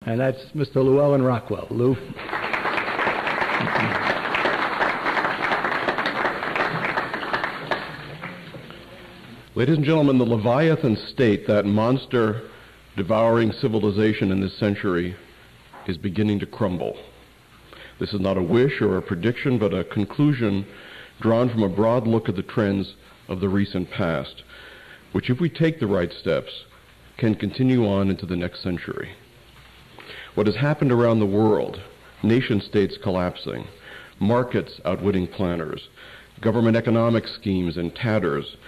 and that's Mr. Llewellyn Rockwell. Lew. Ladies and gentlemen, the Leviathan State, that monster devouring civilization in this century, is beginning to crumble. This is not a wish or a prediction, but a conclusion drawn from a broad look at the trends of the recent past, which, if we take the right steps, can continue on into the next century. What has happened around the world, nation-states collapsing, markets outwitting planners, government economic schemes in tatters,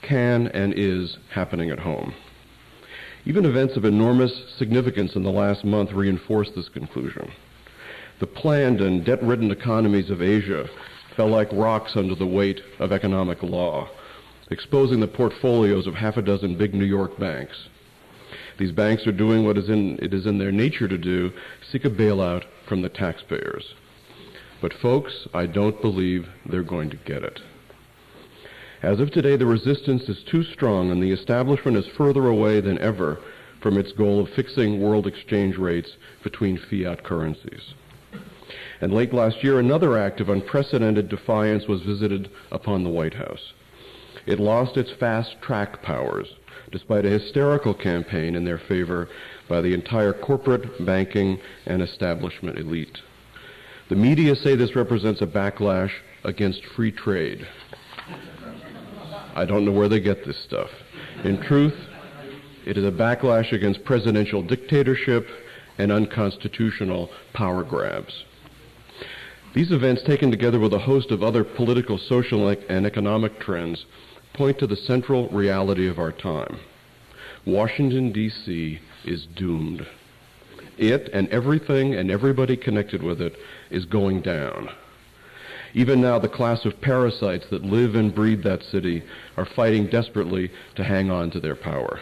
can and is happening at home. Even events of enormous significance in the last month reinforce this conclusion. The planned and debt-ridden economies of Asia fell like rocks under the weight of economic law, exposing the portfolios of half a dozen big New York banks. These banks are doing what it is in their nature to do, seek a bailout from the taxpayers. But folks, I don't believe they're going to get it. As of today, the resistance is too strong and the establishment is further away than ever from its goal of fixing world exchange rates between fiat currencies. And late last year, another act of unprecedented defiance was visited upon the White House. It lost its fast-track powers, despite a hysterical campaign in their favor by the entire corporate, banking, and establishment elite. The media say this represents a backlash against free trade. I don't know where they get this stuff. In truth, it is a backlash against presidential dictatorship and unconstitutional power grabs. These events, taken together with a host of other political, social, and economic trends, point to the central reality of our time. Washington, D.C. is doomed. It and everything and everybody connected with it is going down. Even now, the class of parasites that live and breathe that city are fighting desperately to hang on to their power.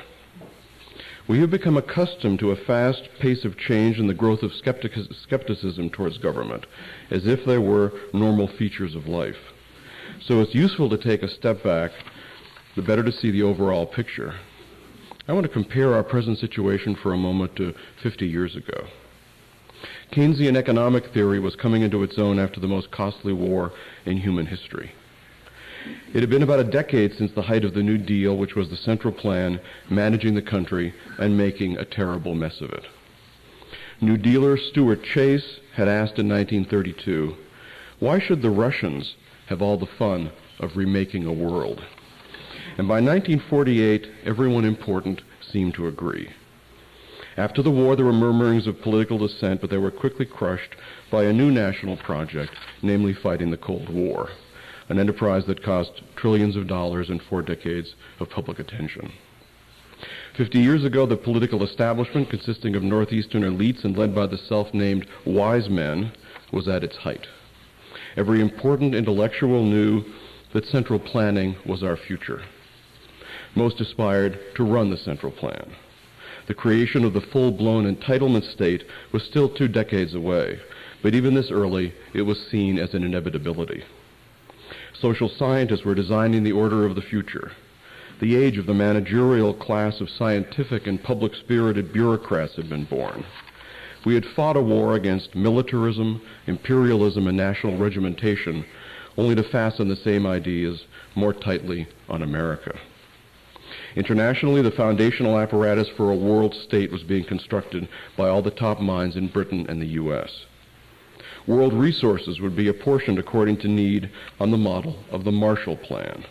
We have become accustomed to a fast pace of change and the growth of skepticism towards government, as if they were normal features of life. So it's useful to take a step back, the better to see the overall picture. I want to compare our present situation for a moment to 50 years ago. Keynesian economic theory was coming into its own after the most costly war in human history. It had been about a decade since the height of the New Deal, which was the central plan managing the country and making a terrible mess of it. New Dealer Stuart Chase had asked in 1932, "Why should the Russians have all the fun of remaking a world?" And by 1948, everyone important seemed to agree. After the war, there were murmurings of political dissent, but they were quickly crushed by a new national project, namely fighting the Cold War, an enterprise that cost trillions of dollars and 4 decades of public attention. 50 years ago, the political establishment, consisting of Northeastern elites and led by the self-named wise men, was at its height. Every important intellectual knew that central planning was our future. Most aspired to run the central plan. The creation of the full-blown entitlement state was still 2 decades away, but even this early, it was seen as an inevitability. Social scientists were designing the order of the future. The age of the managerial class of scientific and public-spirited bureaucrats had been born. We had fought a war against militarism, imperialism, and national regimentation, only to fasten the same ideas more tightly on America. Internationally, the foundational apparatus for a world state was being constructed by all the top minds in Britain and the U.S. World resources would be apportioned according to need on the model of the Marshall Plan.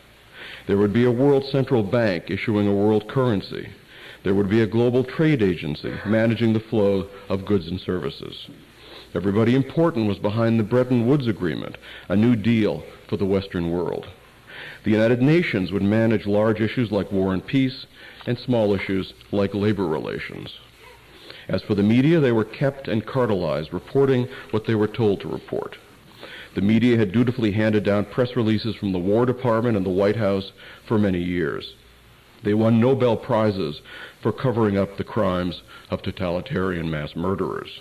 There would be a world central bank issuing a world currency. There would be a global trade agency managing the flow of goods and services. Everybody important was behind the Bretton Woods Agreement, a new deal for the Western world. The United Nations would manage large issues like war and peace, and small issues like labor relations. As for the media, they were kept and cartelized, reporting what they were told to report. The media had dutifully handed down press releases from the War Department and the White House for many years. They won Nobel Prizes for covering up the crimes of totalitarian mass murderers.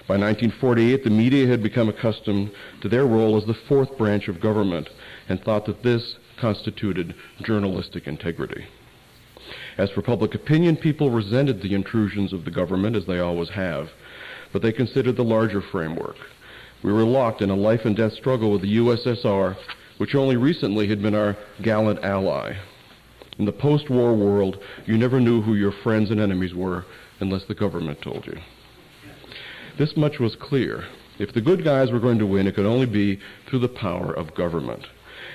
By 1948, the media had become accustomed to their role as the fourth branch of government and thought that this constituted journalistic integrity. As for public opinion, people resented the intrusions of the government, as they always have, but they considered the larger framework. We were locked in a life-and-death struggle with the USSR, which only recently had been our gallant ally. In the post-war world, you never knew who your friends and enemies were unless the government told you. This much was clear. If the good guys were going to win, it could only be through the power of government.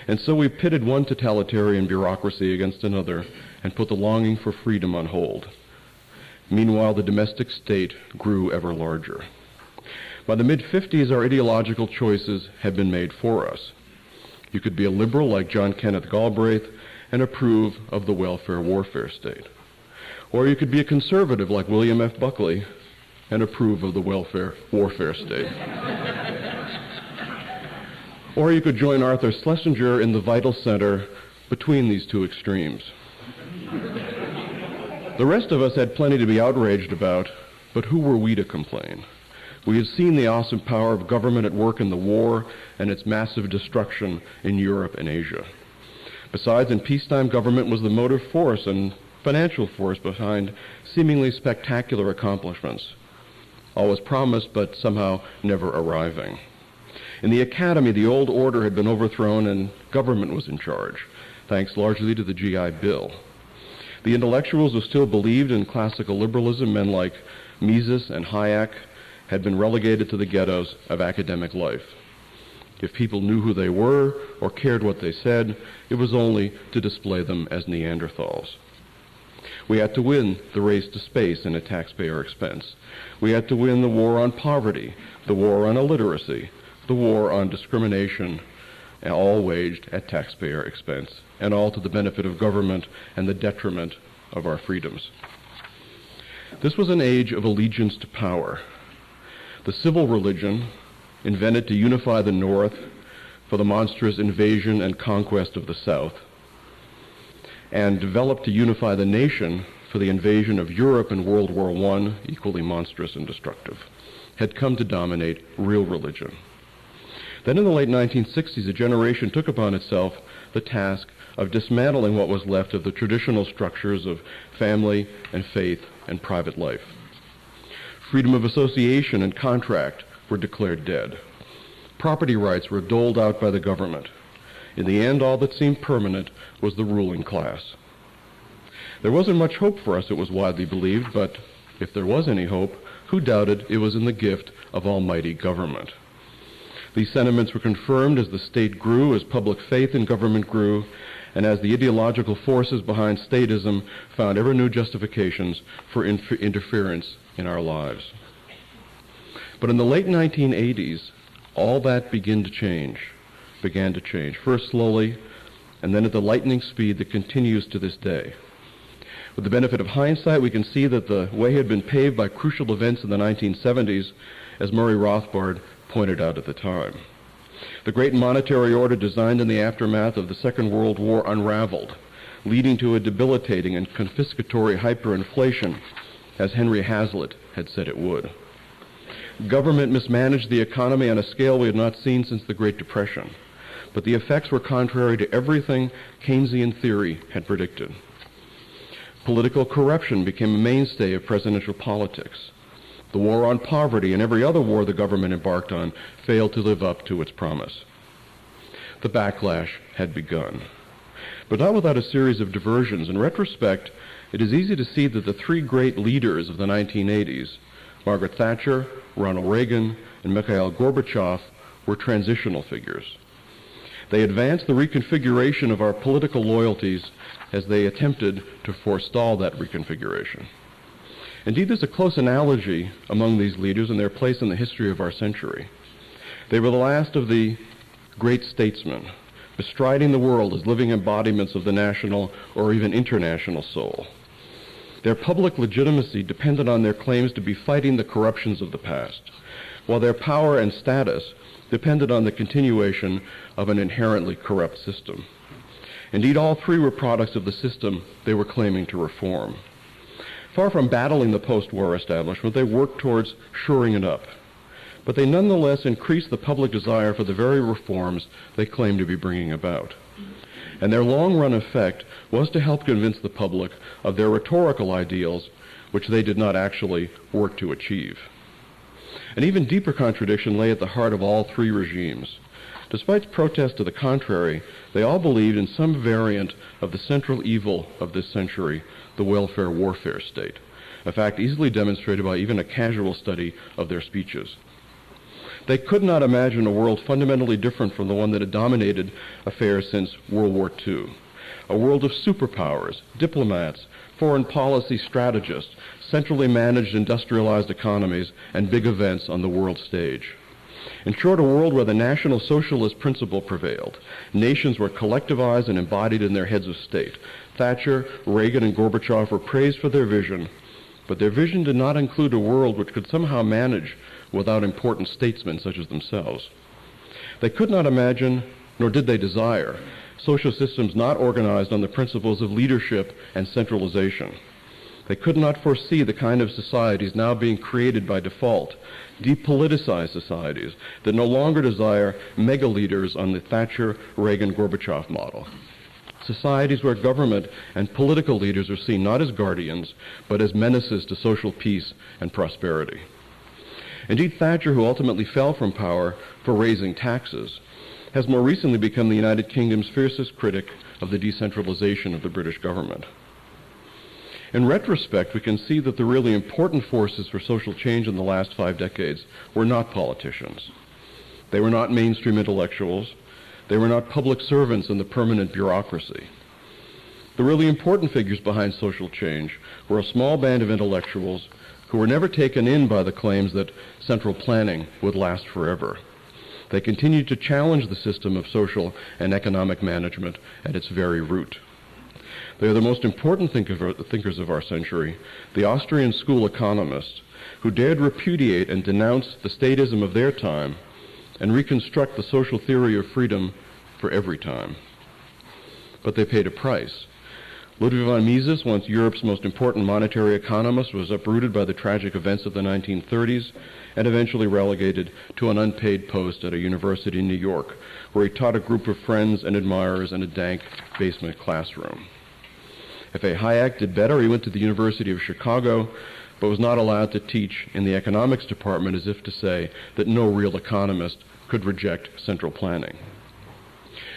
And so we pitted one totalitarian bureaucracy against another and put the longing for freedom on hold. Meanwhile, the domestic state grew ever larger. By the mid-50s, our ideological choices had been made for us. You could be a liberal like John Kenneth Galbraith and approve of the welfare-warfare state. Or you could be a conservative like William F. Buckley and approve of the welfare-warfare state. Or you could join Arthur Schlesinger in the vital center between these two extremes. The rest of us had plenty to be outraged about, but who were we to complain? We had seen the awesome power of government at work in the war and its massive destruction in Europe and Asia. Besides, in peacetime, government was the motive force and financial force behind seemingly spectacular accomplishments, always promised but somehow never arriving. In the academy, the old order had been overthrown and government was in charge, thanks largely to the GI Bill. The intellectuals who still believed in classical liberalism, men like Mises and Hayek, had been relegated to the ghettos of academic life. If people knew who they were or cared what they said, it was only to display them as Neanderthals. We had to win the race to space and at taxpayer expense. We had to win the war on poverty, the war on illiteracy, the war on discrimination, and all waged at taxpayer expense, and all to the benefit of government and the detriment of our freedoms. This was an age of allegiance to power. The civil religion, invented to unify the North for the monstrous invasion and conquest of the South, and developed to unify the nation for the invasion of Europe in World War I, equally monstrous and destructive, had come to dominate real religion. Then in the late 1960s, a generation took upon itself the task of dismantling what was left of the traditional structures of family and faith and private life. Freedom of association and contract were declared dead. Property rights were doled out by the government. In the end, all that seemed permanent was the ruling class. There wasn't much hope for us, it was widely believed, but if there was any hope, who doubted it was in the gift of almighty government? These sentiments were confirmed as the state grew, as public faith in government grew, and as the ideological forces behind statism found ever new justifications for interference in our lives. But in the late 1980s, all that began to change, first slowly, and then at the lightning speed that continues to this day. With the benefit of hindsight, we can see that the way had been paved by crucial events in the 1970s, as Murray Rothbard pointed out at the time. The great monetary order designed in the aftermath of the Second World War unraveled, leading to a debilitating and confiscatory hyperinflation, as Henry Hazlitt had said it would. Government mismanaged the economy on a scale we had not seen since the Great Depression, but the effects were contrary to everything Keynesian theory had predicted. Political corruption became a mainstay of presidential politics. The war on poverty and every other war the government embarked on failed to live up to its promise. The backlash had begun, but not without a series of diversions. In retrospect, it is easy to see that the three great leaders of the 1980s, Margaret Thatcher, Ronald Reagan, and Mikhail Gorbachev, were transitional figures. They advanced the reconfiguration of our political loyalties as they attempted to forestall that reconfiguration. Indeed, there's a close analogy among these leaders and their place in the history of our century. They were the last of the great statesmen, bestriding the world as living embodiments of the national or even international soul. Their public legitimacy depended on their claims to be fighting the corruptions of the past, while their power and status depended on the continuation of an inherently corrupt system. Indeed, all three were products of the system they were claiming to reform. Far from battling the post-war establishment, they worked towards shoring it up. But they nonetheless increased the public desire for the very reforms they claimed to be bringing about. and their long-run effect was to help convince the public of their rhetorical ideals, which they did not actually work to achieve. An even deeper contradiction lay at the heart of all three regimes. Despite protests to the contrary, they all believed in some variant of the central evil of this century, the welfare warfare state, a fact easily demonstrated by even a casual study of their speeches. They could not imagine a world fundamentally different from the one that had dominated affairs since World War II, a world of superpowers, diplomats, foreign policy strategists, centrally managed industrialized economies, and big events on the world stage. In short, a world where the National Socialist principle prevailed. Nations were collectivized and embodied in their heads of state. Thatcher, Reagan, and Gorbachev were praised for their vision, but their vision did not include a world which could somehow manage without important statesmen such as themselves. They could not imagine, nor did they desire, social systems not organized on the principles of leadership and centralization. They could not foresee the kind of societies now being created by default, depoliticized societies that no longer desire mega leaders on the Thatcher, Reagan, Gorbachev model. Societies where government and political leaders are seen not as guardians, but as menaces to social peace and prosperity. Indeed, Thatcher, who ultimately fell from power for raising taxes, has more recently become the United Kingdom's fiercest critic of the decentralization of the British government. In retrospect, we can see that the really important forces for social change in the last 5 decades were not politicians. They were not mainstream intellectuals. They were not public servants in the permanent bureaucracy. The really important figures behind social change were a small band of intellectuals who were never taken in by the claims that central planning would last forever. They continued to challenge the system of social and economic management at its very root. They are the most important thinkers of our century, the Austrian school economists, who dared repudiate and denounce the statism of their time and reconstruct the social theory of freedom for every time. But they paid a price. Ludwig von Mises, once Europe's most important monetary economist, was uprooted by the tragic events of the 1930s and eventually relegated to an unpaid post at a university in New York, where he taught a group of friends and admirers in a dank basement classroom. F.A. Hayek did better. He went to the University of Chicago, but was not allowed to teach in the economics department, as if to say that no real economist could reject central planning.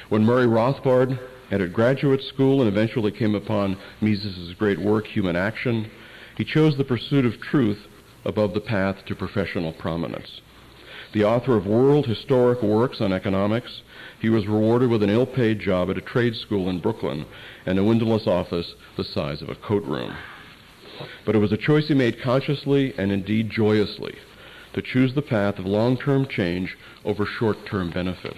When Murray Rothbard entered graduate school and eventually came upon Mises' great work, Human Action, he chose the pursuit of truth above the path to professional prominence. The author of world historic works on economics, he was rewarded with an ill-paid job at a trade school in Brooklyn and a windowless office the size of a coat room. But it was a choice he made consciously and indeed joyously, to choose the path of long-term change over short-term benefit.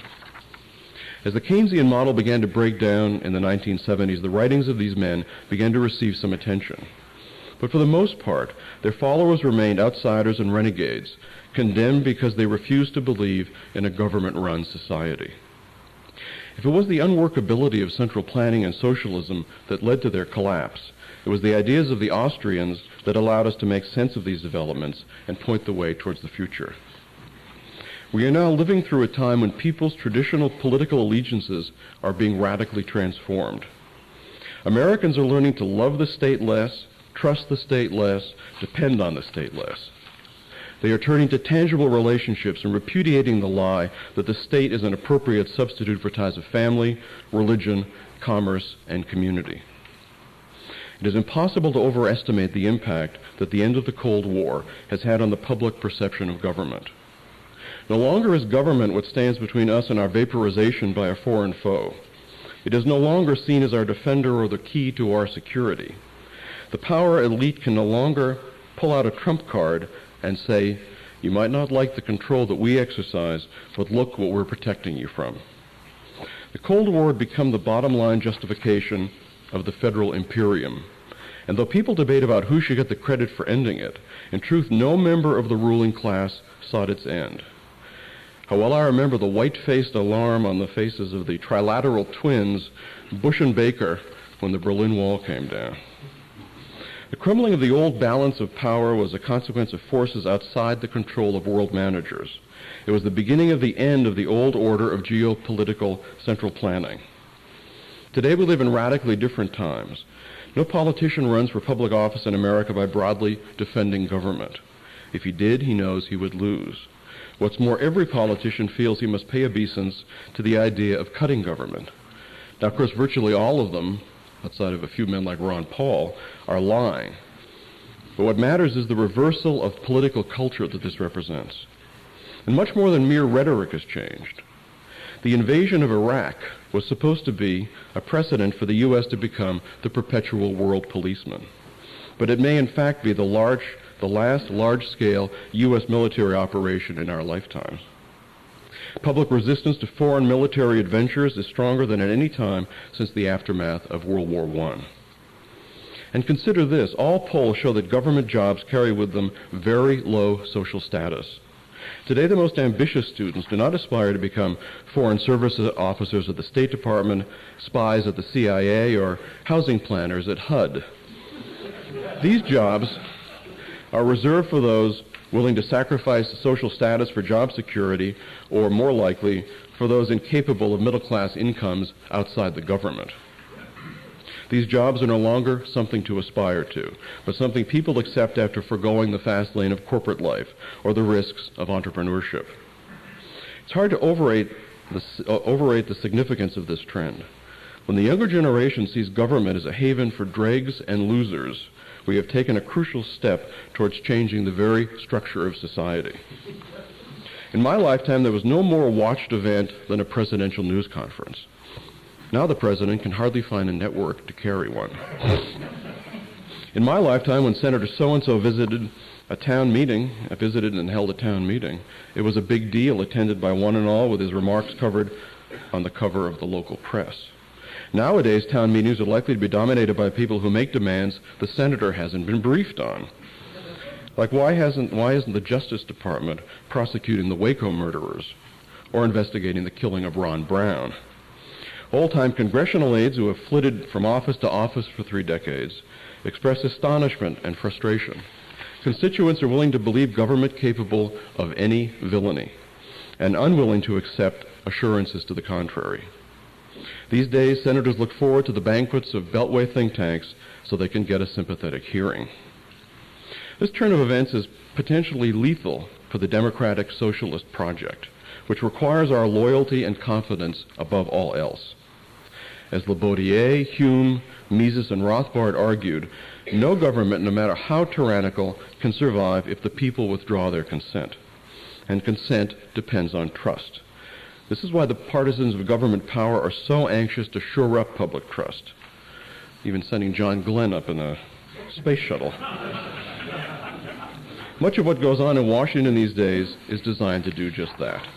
As the Keynesian model began to break down in the 1970s, the writings of these men began to receive some attention. But for the most part, their followers remained outsiders and renegades, condemned because they refused to believe in a government-run society. If it was the unworkability of central planning and socialism that led to their collapse, it was the ideas of the Austrians that allowed us to make sense of these developments and point the way towards the future. We are now living through a time when people's traditional political allegiances are being radically transformed. Americans are learning to love the state less, trust the state less, depend on the state less. They are turning to tangible relationships and repudiating the lie that the state is an appropriate substitute for ties of family, religion, commerce, and community. It is impossible to overestimate the impact that the end of the Cold War has had on the public perception of government. No longer is government what stands between us and our vaporization by a foreign foe. It is no longer seen as our defender or the key to our security. The power elite can no longer pull out a trump card and say, you might not like the control that we exercise, but look what we're protecting you from. The Cold War had become the bottom line justification of the federal imperium. And though people debate about who should get the credit for ending it, in truth, no member of the ruling class sought its end. How well I remember the white-faced alarm on the faces of the trilateral twins, Bush and Baker, when the Berlin Wall came down. The crumbling of the old balance of power was a consequence of forces outside the control of world managers. It was the beginning of the end of the old order of geopolitical central planning. Today we live in radically different times. No politician runs for public office in America by broadly defending government. If he did, he knows he would lose. What's more, every politician feels he must pay obeisance to the idea of cutting government. Now, of course, virtually all of them, outside of a few men like Ron Paul, are lying. But what matters is the reversal of political culture that this represents. And much more than mere rhetoric has changed. The invasion of Iraq was supposed to be a precedent for the U.S. to become the perpetual world policeman. But it may in fact be the last large-scale U.S. military operation in our lifetimes. Public resistance to foreign military adventures is stronger than at any time since the aftermath of World War I. And consider this, all polls show that government jobs carry with them very low social status. Today, the most ambitious students do not aspire to become foreign service officers at the State Department, spies at the CIA, or housing planners at HUD. These jobs are reserved for those willing to sacrifice social status for job security, or more likely, for those incapable of middle-class incomes outside the government. These jobs are no longer something to aspire to, but something people accept after forgoing the fast lane of corporate life or the risks of entrepreneurship. It's hard to overrate the significance of this trend. When the younger generation sees government as a haven for dregs and losers, we have taken a crucial step towards changing the very structure of society. In my lifetime, there was no more watched event than a presidential news conference. Now the president can hardly find a network to carry one. In my lifetime, when Senator so-and-so visited and held a town meeting, it was a big deal, attended by one and all, with his remarks covered on the cover of the local press. Nowadays, town meetings are likely to be dominated by people who make demands the senator hasn't been briefed on. Like, why isn't the Justice Department prosecuting the Waco murderers or investigating the killing of Ron Brown? Old-time congressional aides who have flitted from office to office for 3 decades express astonishment and frustration. Constituents are willing to believe government capable of any villainy and unwilling to accept assurances to the contrary. These days, senators look forward to the banquets of Beltway think tanks so they can get a sympathetic hearing. This turn of events is potentially lethal for the democratic socialist project, which requires our loyalty and confidence above all else. As Baudelaire, Hume, Mises, and Rothbard argued, no government, no matter how tyrannical, can survive if the people withdraw their consent. And consent depends on trust. This is why the partisans of government power are so anxious to shore up public trust, even sending John Glenn up in a space shuttle. Much of what goes on in Washington these days is designed to do just that.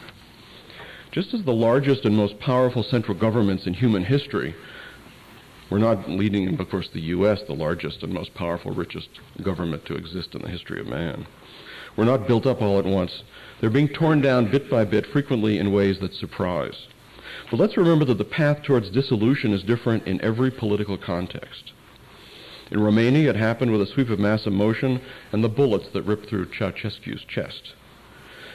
Just as the largest and most powerful central governments in human history, we're not leading, of course, the U.S., the largest and most powerful, richest government to exist in the history of man. We're not built up all at once. They're being torn down bit by bit, frequently in ways that surprise. But let's remember that the path towards dissolution is different in every political context. In Romania, it happened with a sweep of mass emotion and the bullets that ripped through Ceausescu's chest.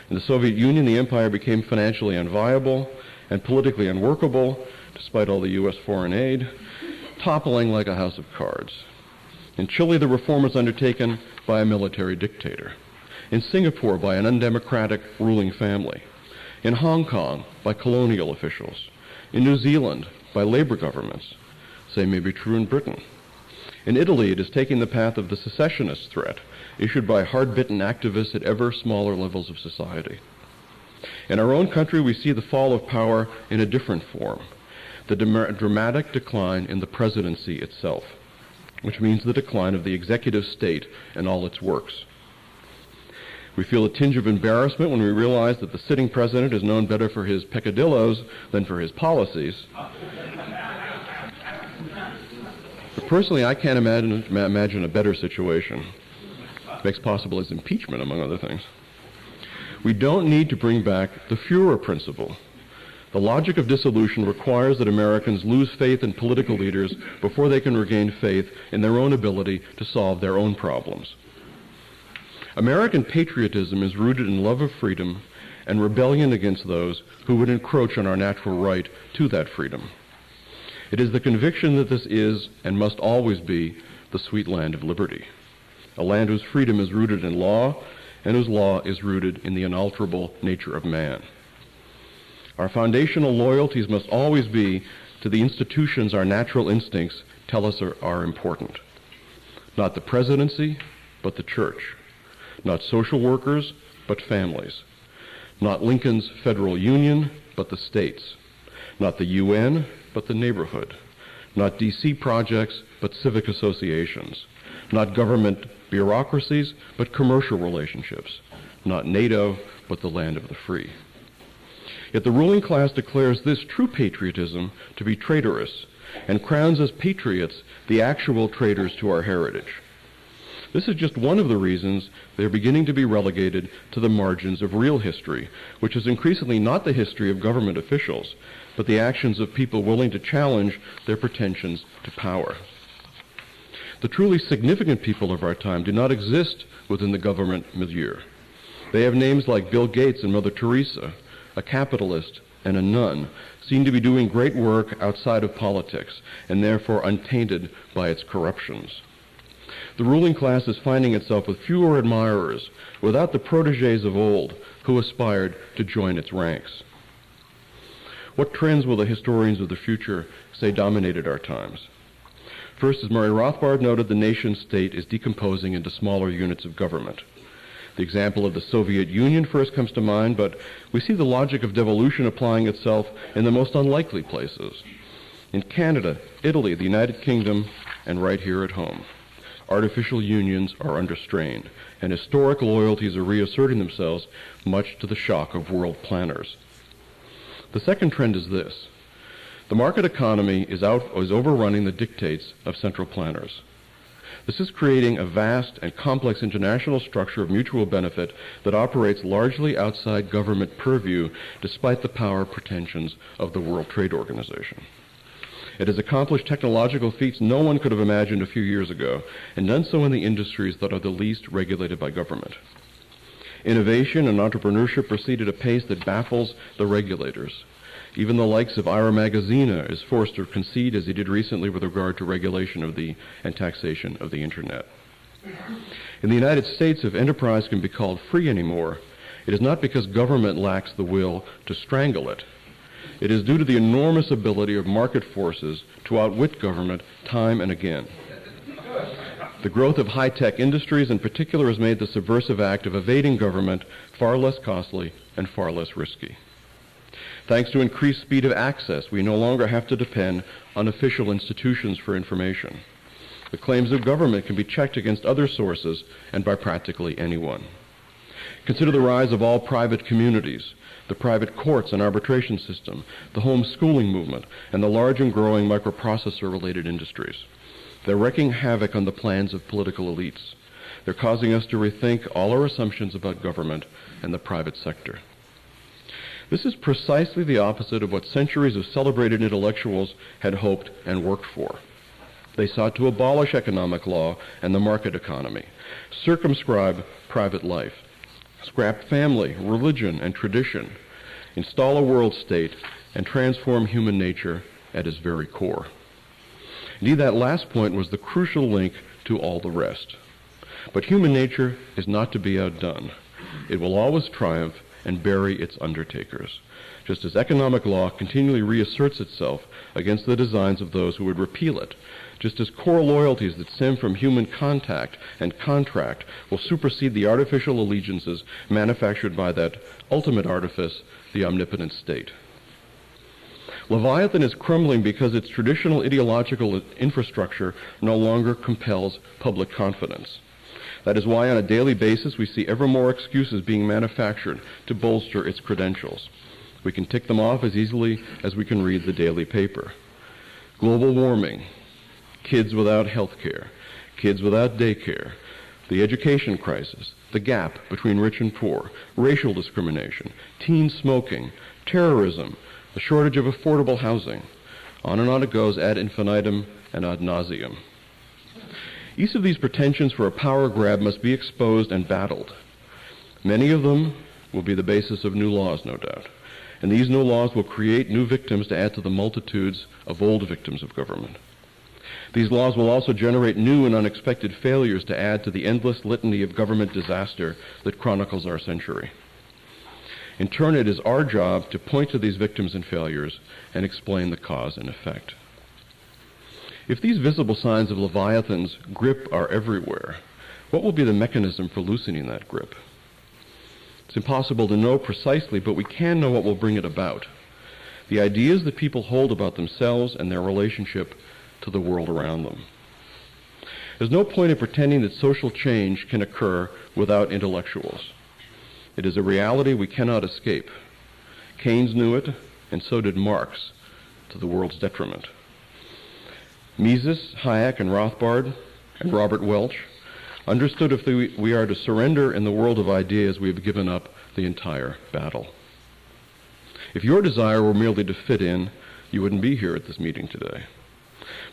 In the Soviet Union, the empire became financially unviable and politically unworkable, despite all the U.S. foreign aid, toppling like a house of cards. In Chile, the reform was undertaken by a military dictator. In Singapore, by an undemocratic ruling family. In Hong Kong, by colonial officials. In New Zealand, by labor governments. Same may be true in Britain. In Italy, it is taking the path of the secessionist threat, issued by hard-bitten activists at ever smaller levels of society. In our own country, we see the fall of power in a different form, the dramatic decline in the presidency itself, which means the decline of the executive state and all its works. We feel a tinge of embarrassment when we realize that the sitting president is known better for his peccadillos than for his policies. But personally, I can't imagine a better situation. Makes possible his impeachment, among other things. We don't need to bring back the Führer principle. The logic of dissolution requires that Americans lose faith in political leaders before they can regain faith in their own ability to solve their own problems. American patriotism is rooted in love of freedom and rebellion against those who would encroach on our natural right to that freedom. It is the conviction that this is and must always be the sweet land of liberty, a land whose freedom is rooted in law and whose law is rooted in the unalterable nature of man. Our foundational loyalties must always be to the institutions our natural instincts tell us are important. Not the presidency, but the church. Not social workers, but families. Not Lincoln's federal union, but the states. Not the UN, but the neighborhood. Not D.C. projects, but civic associations. Not government bureaucracies, but commercial relationships. Not NATO, but the land of the free. Yet the ruling class declares this true patriotism to be traitorous and crowns as patriots the actual traitors to our heritage. This is just one of the reasons they are beginning to be relegated to the margins of real history, which is increasingly not the history of government officials, but the actions of people willing to challenge their pretensions to power. The truly significant people of our time do not exist within the government milieu. They have names like Bill Gates and Mother Teresa, a capitalist and a nun, seen to be doing great work outside of politics and therefore untainted by its corruptions. The ruling class is finding itself with fewer admirers, without the protégés of old who aspired to join its ranks. What trends will the historians of the future say dominated our times? First, as Murray Rothbard noted, the nation-state is decomposing into smaller units of government. The example of the Soviet Union first comes to mind, but we see the logic of devolution applying itself in the most unlikely places. In Canada, Italy, the United Kingdom, and right here at home, artificial unions are under strain, and historic loyalties are reasserting themselves, much to the shock of world planners. The second trend is this. The market economy is overrunning the dictates of central planners. This is creating a vast and complex international structure of mutual benefit that operates largely outside government purview, despite the power pretensions of the World Trade Organization. It has accomplished technological feats no one could have imagined a few years ago, and done so in the industries that are the least regulated by government. Innovation and entrepreneurship proceed at a pace that baffles the regulators. Even the likes of Ira Magaziner is forced to concede, as he did recently with regard to regulation of and taxation of the Internet. In the United States, if enterprise can be called free anymore, it is not because government lacks the will to strangle it. It is due to the enormous ability of market forces to outwit government time and again. The growth of high-tech industries in particular has made the subversive act of evading government far less costly and far less risky. Thanks to increased speed of access, we no longer have to depend on official institutions for information. The claims of government can be checked against other sources and by practically anyone. Consider the rise of all private communities, the private courts and arbitration system, the homeschooling movement, and the large and growing microprocessor-related industries. They're wreaking havoc on the plans of political elites. They're causing us to rethink all our assumptions about government and the private sector. This is precisely the opposite of what centuries of celebrated intellectuals had hoped and worked for. They sought to abolish economic law and the market economy, circumscribe private life, scrap family, religion, and tradition, install a world state, and transform human nature at its very core. Indeed, that last point was the crucial link to all the rest. But human nature is not to be outdone. It will always triumph and bury its undertakers, just as economic law continually reasserts itself against the designs of those who would repeal it, just as core loyalties that stem from human contact and contract will supersede the artificial allegiances manufactured by that ultimate artifice, the omnipotent state. Leviathan is crumbling because its traditional ideological infrastructure no longer compels public confidence. That is why on a daily basis we see ever more excuses being manufactured to bolster its credentials. We can tick them off as easily as we can read the daily paper. Global warming, kids without health care, kids without daycare, the education crisis, the gap between rich and poor, racial discrimination, teen smoking, terrorism, the shortage of affordable housing. On and on it goes ad infinitum and ad nauseum. Each of these pretensions for a power grab must be exposed and battled. Many of them will be the basis of new laws, no doubt. And these new laws will create new victims to add to the multitudes of old victims of government. These laws will also generate new and unexpected failures to add to the endless litany of government disaster that chronicles our century. In turn, it is our job to point to these victims and failures and explain the cause and effect. If these visible signs of Leviathan's grip are everywhere, what will be the mechanism for loosening that grip? It's impossible to know precisely, but we can know what will bring it about. The ideas that people hold about themselves and their relationship to the world around them. There's no point in pretending that social change can occur without intellectuals. It is a reality we cannot escape. Keynes knew it, and so did Marx, to the world's detriment. Mises, Hayek, and Rothbard, and Robert Welch understood if we are to surrender in the world of ideas, we have given up the entire battle. If your desire were merely to fit in, you wouldn't be here at this meeting today.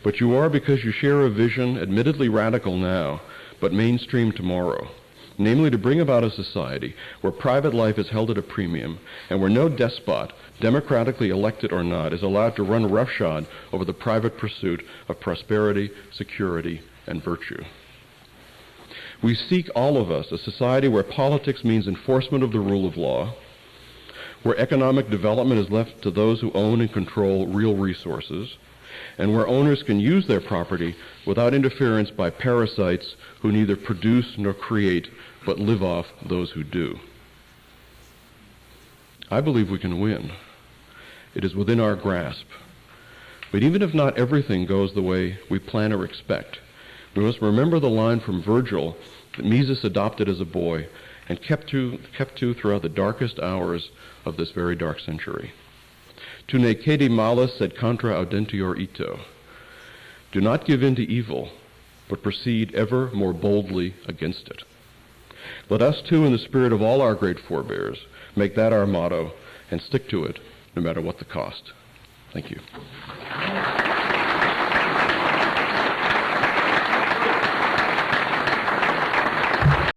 But you are because you share a vision, admittedly radical now, but mainstream tomorrow, namely to bring about a society where private life is held at a premium and where no despot, democratically elected or not, is allowed to run roughshod over the private pursuit of prosperity, security, and virtue. We seek, all of us, a society where politics means enforcement of the rule of law, where economic development is left to those who own and control real resources, and where owners can use their property without interference by parasites who neither produce nor create, but live off those who do. I believe we can win. It is within our grasp. But even if not everything goes the way we plan or expect, we must remember the line from Virgil that Mises adopted as a boy and kept to throughout the darkest hours of this very dark century. Tu ne cede malus sed contra audentior ito. Do not give in to evil, but proceed ever more boldly against it. Let us too, in the spirit of all our great forebears, make that our motto and stick to it no matter what the cost. Thank you.